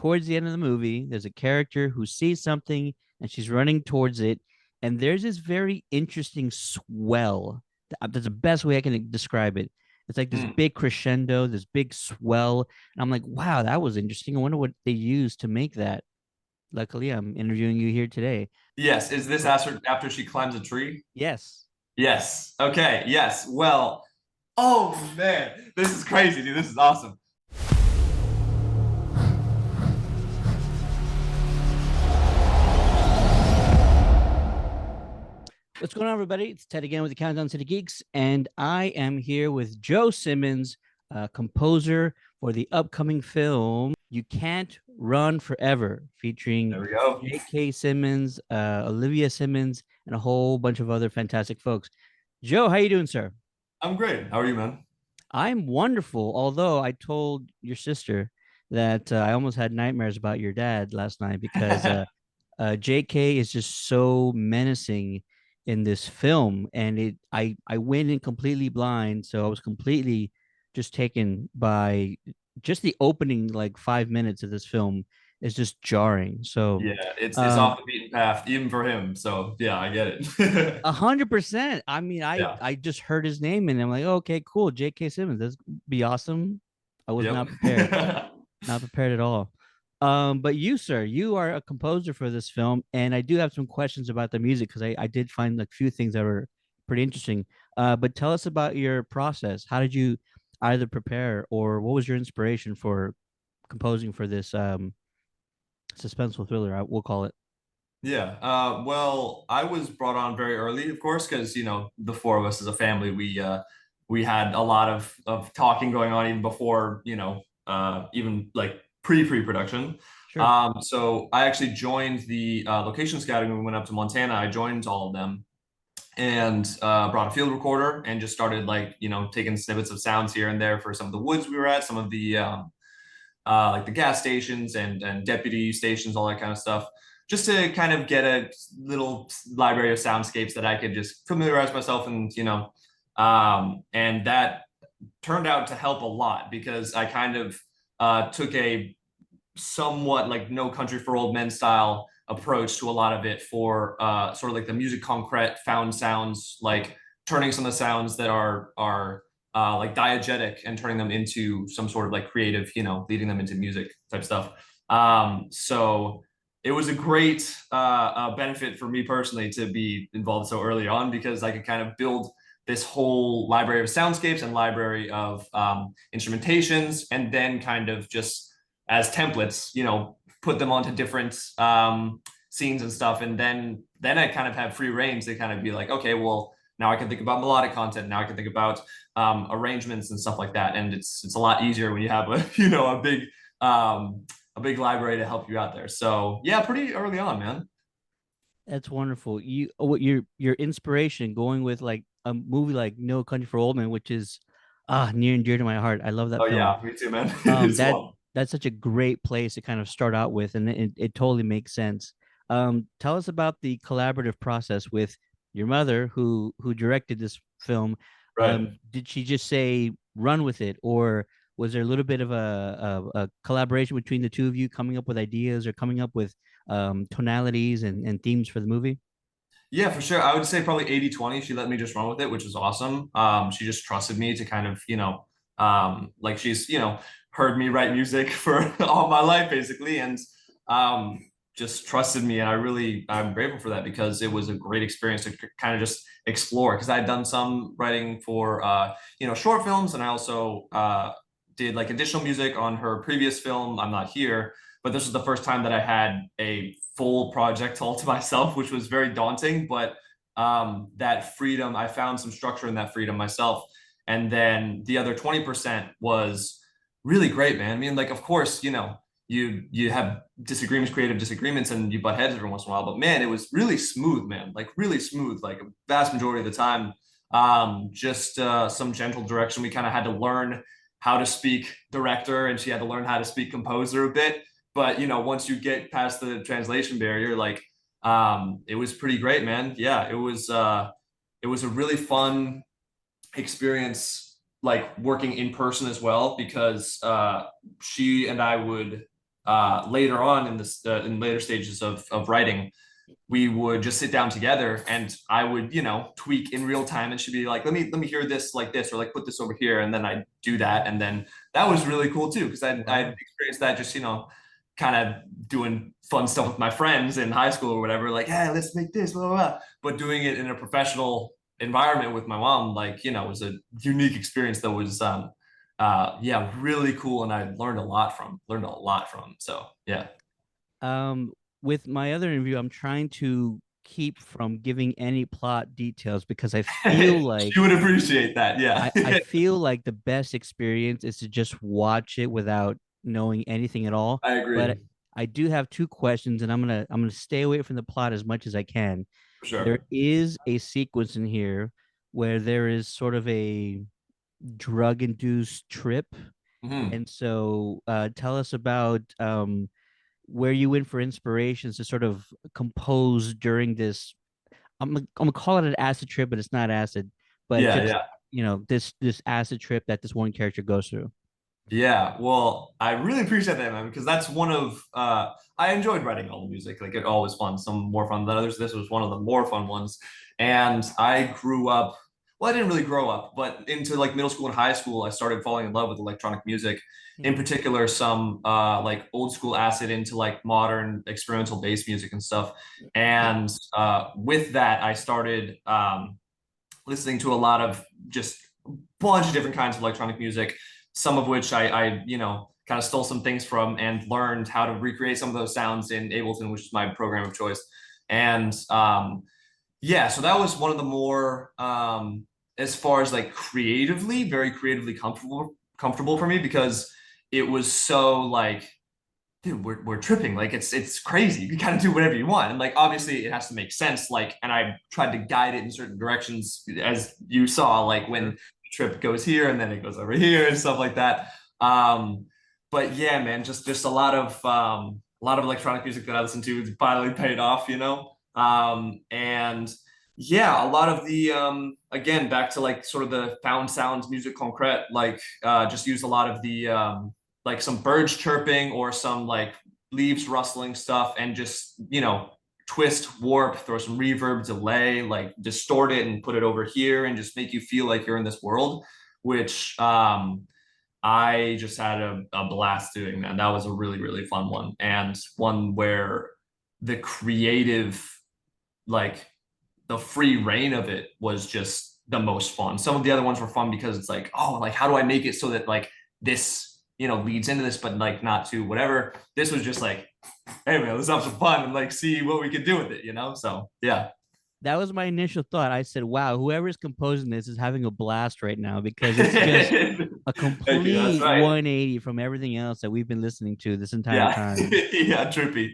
towards the end of the movie, there's a character who sees something and she's running towards it, and there's this very interesting swell. That's the best way I can describe it. It's like this Mm. big crescendo, this big swell, and I'm like, wow, that was interesting. I wonder what they used to make that. Luckily, I'm interviewing you here today. Yes. Is this after she climbs a tree? Yes. Yes. Okay. Yes. Well, oh man, this is crazy, dude. This is awesome. What's going on, everybody? It's Ted again with the Countdown to the Geeks, and I am here with Joe Simmons, composer for the upcoming film You Can't Run Forever, featuring There we go. J.K. Simmons, Olivia Simmons, and a whole bunch of other fantastic folks. Joe, how you doing, sir? I'm great. How are you, man? I'm wonderful, although I told your sister that I almost had nightmares about your dad last night because JK is just so menacing in this film, and I went in completely blind, so I was completely just taken by just the opening like 5 minutes of this film is just jarring. So Yeah, it's um off the beaten path, even for him. So yeah, I get it. 100%. I mean, I Yeah. I just heard his name and I'm like, okay, cool, J.K. Simmons, that's be awesome. I was Yep. not prepared. Not prepared at all. But you, sir, you are a composer for this film, and I do have some questions about the music because I did find like a few things that were pretty interesting. But tell us about your process. How did you either prepare or what was your inspiration for composing for this suspenseful thriller? We'll call it. Yeah. Well, I was brought on very early, of course, because the four of us as a family, we had a lot of talking going on even before, even like pre-production. Sure. So I actually joined the location scouting when we went up to Montana. I joined all of them and brought a field recorder and just started like, taking snippets of sounds here and there for some of the woods we were at, some of the like the gas stations and deputy stations, all that kind of stuff, just to kind of get a little library of soundscapes that I could just familiarize myself and and that turned out to help a lot because I kind of took a somewhat like No Country for Old Men style approach to a lot of it for sort of like the musique concrète found sounds, like turning some of the sounds that are like diegetic and turning them into some sort of like creative, leading them into music type stuff. So it was a great benefit for me personally to be involved so early on because I could kind of build this whole library of soundscapes and library of instrumentations, and then kind of just as templates, put them onto different scenes and stuff, and then I kind of have free range to kind of be like, okay, well now I can think about melodic content. Now I can think about arrangements and stuff like that, and it's a lot easier when you have a a big library to help you out there. So yeah, pretty early on, man. That's wonderful. What your inspiration going with like a movie like No Country for Old Men, which is near and dear to my heart. I love that Oh film. yeah, me too, man. Um, It's that fun. that's such a great place to kind of start out with, and it totally makes sense. Tell us about the collaborative process with your mother, who directed this film. Right. Did she just say run with it, or was there a little bit of a collaboration between the two of you, coming up with ideas or coming up with tonalities and themes for the movie? Yeah, for sure. I would say probably 80-20. She let me just run with it, which is awesome. She just trusted me to kind of, like she's, heard me write music for all my life basically, and um, just trusted me. And I'm grateful for that because it was a great experience to kind of just explore. Because I had done some writing for, short films, and I also did like additional music on her previous film, I'm Not Here. But this was the first time that I had a full project all to myself, which was very daunting. But that freedom, I found some structure in that freedom myself. And then the other 20% was really great, man. I mean, like, of course, you have disagreements, creative disagreements, and you butt heads every once in a while. But man, it was really smooth, man. Like really smooth, like a vast majority of the time. Just some gentle direction. We kind of had to learn how to speak director, and she had to learn how to speak composer a bit. But once you get past the translation barrier, like it was pretty great, man. Yeah, it was a really fun experience, like working in person as well, because she and I would later on in this in later stages of writing, we would just sit down together and I would, tweak in real time and she'd be like, let me hear this like this or like put this over here. And then I'd do that. And then that was really cool too, because I'd Wow. experienced that just, kind of doing fun stuff with my friends in high school or whatever, like, hey, let's make this, blah, blah, blah. But doing it in a professional environment with my mom, like, was a unique experience that was yeah, really cool. And I learned a lot from. So yeah. Um, with my other interview, I'm trying to keep from giving any plot details because I feel She like would appreciate that. Yeah. I feel like the best experience is to just watch it without knowing anything at all. I But agree. I do have two questions, and I'm gonna stay away from the plot as much as I can. For There sure. is a sequence in here where there is sort of a drug-induced trip, Hmm. and so tell us about where you went for inspirations to sort of compose during this. I'm gonna call it an acid trip, but it's not acid. But Yeah, just yeah. this acid trip that this one character goes through. Yeah, well, I really appreciate that, man, because that's one of I enjoyed writing all the music. Like it always fun. Some more fun than others. This was one of the more fun ones. And I grew up, well, I didn't really grow up, but into like middle school and high school, I started falling in love with electronic music. In Hmm. particular, some like old school acid into like modern experimental bass music and stuff. And with that, I started listening to a lot of just a bunch of different kinds of electronic music, some of which I kind of stole some things from and learned how to recreate some of those sounds in Ableton, which is my program of choice. And yeah, so that was one of the more, as far as like creatively, very creatively comfortable for me because it was so like dude, we're tripping. Like it's crazy. You can kind of do whatever you want. And like obviously it has to make sense. Like, and I tried to guide it in certain directions as you saw, like when Sure. the trip goes here and then it goes over here and stuff like that. Um, but yeah, man, just a lot of electronic music that I listened to finally paid off, and yeah, a lot of the again back to like sort of the found sounds music concrete, like just used a lot of the like some birds chirping or some like leaves rustling stuff and just, twist, warp, throw some reverb, delay, like distort it and put it over here and just make you feel like you're in this world, which I just had a blast doing, man. That was a really, really fun one. And one where the creative, like the free reign of it was just the most fun. Some of the other ones were fun because it's like, oh, like how do I make it so that like this, leads into this, but like not to whatever. This was just like, hey man, let's have some fun and like see what we could do with it. So yeah. That was my initial thought. I said, "Wow, whoever's composing this is having a blast right now because it's just Thank a you. That's complete right. 180 from everything else that we've been listening to this entire Yeah. time." Yeah, trippy.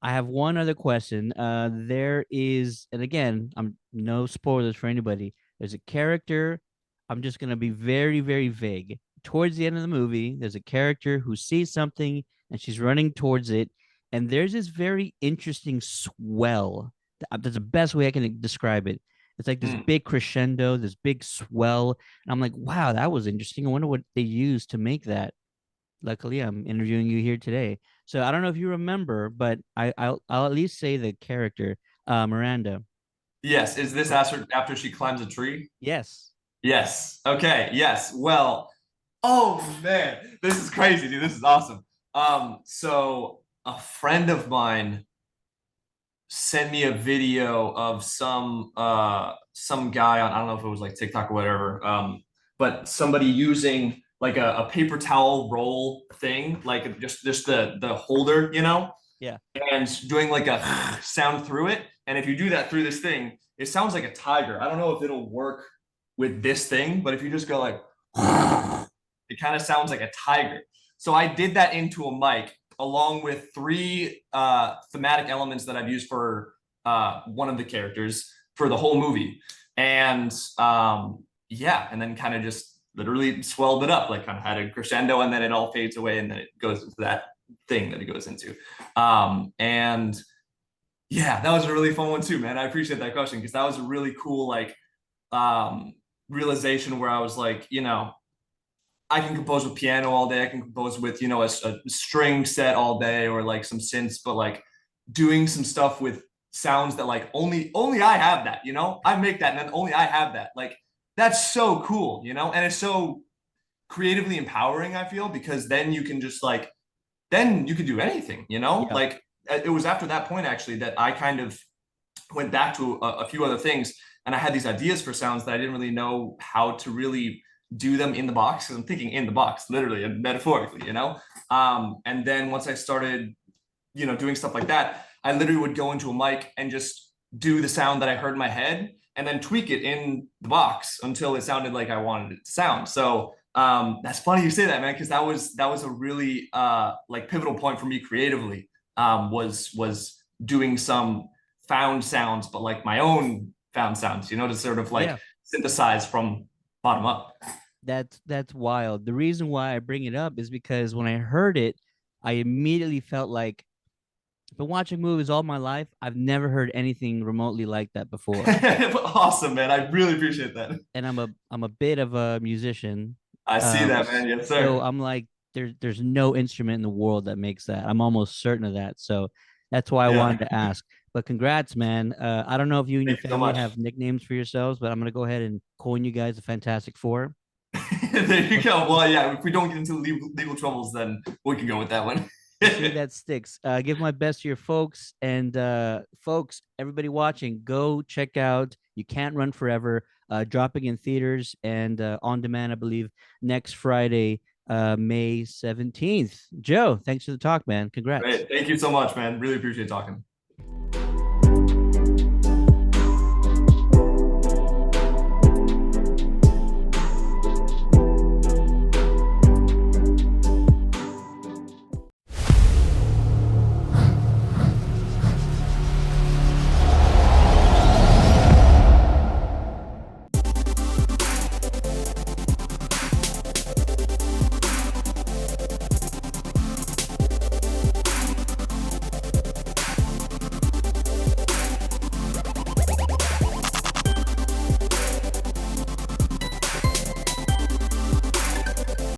I have one other question. There is, and again, I'm no spoilers for anybody. There's a character. I'm just gonna be very, very vague. Towards the end of the movie, there's a character who sees something and she's running towards it, and there's this very interesting swell. That's the best way I can describe it. It's like this Hmm. big crescendo, this big swell, and I'm like, wow, that was interesting. I wonder what they used to make that. Luckily, I'm interviewing you here today. So I don't know if you remember, but I'll at least say the character, Miranda. Yes. Is this after she climbs a tree? Yes. Yes. Okay. Yes. Well, oh man, this is crazy, dude. This is awesome. So a friend of mine sent me a video of some guy on, I don't know if it was like TikTok or whatever, but somebody using like a paper towel roll thing, like just the holder, Yeah. and doing like a sound through it. And if you do that through this thing, it sounds like a tiger. I don't know if it'll work with this thing, but if you just go like, it kind of sounds like a tiger. So I did that into a mic along with three thematic elements that I've used for one of the characters for the whole movie. And yeah, and then kind of just literally swelled it up, like kind of had a crescendo and then it all fades away and then it goes into that thing that it goes into. And yeah, that was a really fun one too, man. I appreciate that question because that was a really cool like um realization where I was like, I can compose with piano all day. I can compose with, a string set all day or like some synths, but like doing some stuff with sounds that like only I have that, I make that and then only I have that. Like that's so cool, and it's so creatively empowering, I feel, because then you can just like then you can do anything, Yeah. Like it was after that point actually that I kind of went back to a few other things and I had these ideas for sounds that I didn't really know how to really do them in the box because I'm thinking in the box, literally and metaphorically, And then once I started, doing stuff like that, I literally would go into a mic and just do the sound that I heard in my head and then tweak it in the box until it sounded like I wanted it to sound. So that's funny you say that, man, because that was a really like pivotal point for me creatively. Was doing some found sounds, but like my own found sounds, to sort of Yeah. like synthesize from bottom up. That's wild. The reason why I bring it up is because when I heard it, I immediately felt like I've been watching movies all my life. I've never heard anything remotely like that before. Awesome, man. I really appreciate that. And I'm a bit of a musician. I see that, man. Yes, So sir. I'm like, there's no instrument in the world that makes that. I'm almost certain of that. So that's why I Yeah. wanted to ask. But congrats, man. I don't know if you and your Thank you so family much. have nicknames for yourselves, but I'm gonna go ahead and coin you guys the Fantastic Four. There you go. Well, yeah, if we don't get into legal troubles, then we can go with that one. We'll see if that sticks. Give my best to your folks, and folks, everybody watching, go check out You Can't Run Forever, dropping in theaters and on demand, I believe, next Friday, May 17th. Joe, thanks for the talk, man. Congrats. Great. Thank you so much, man. Really appreciate talking.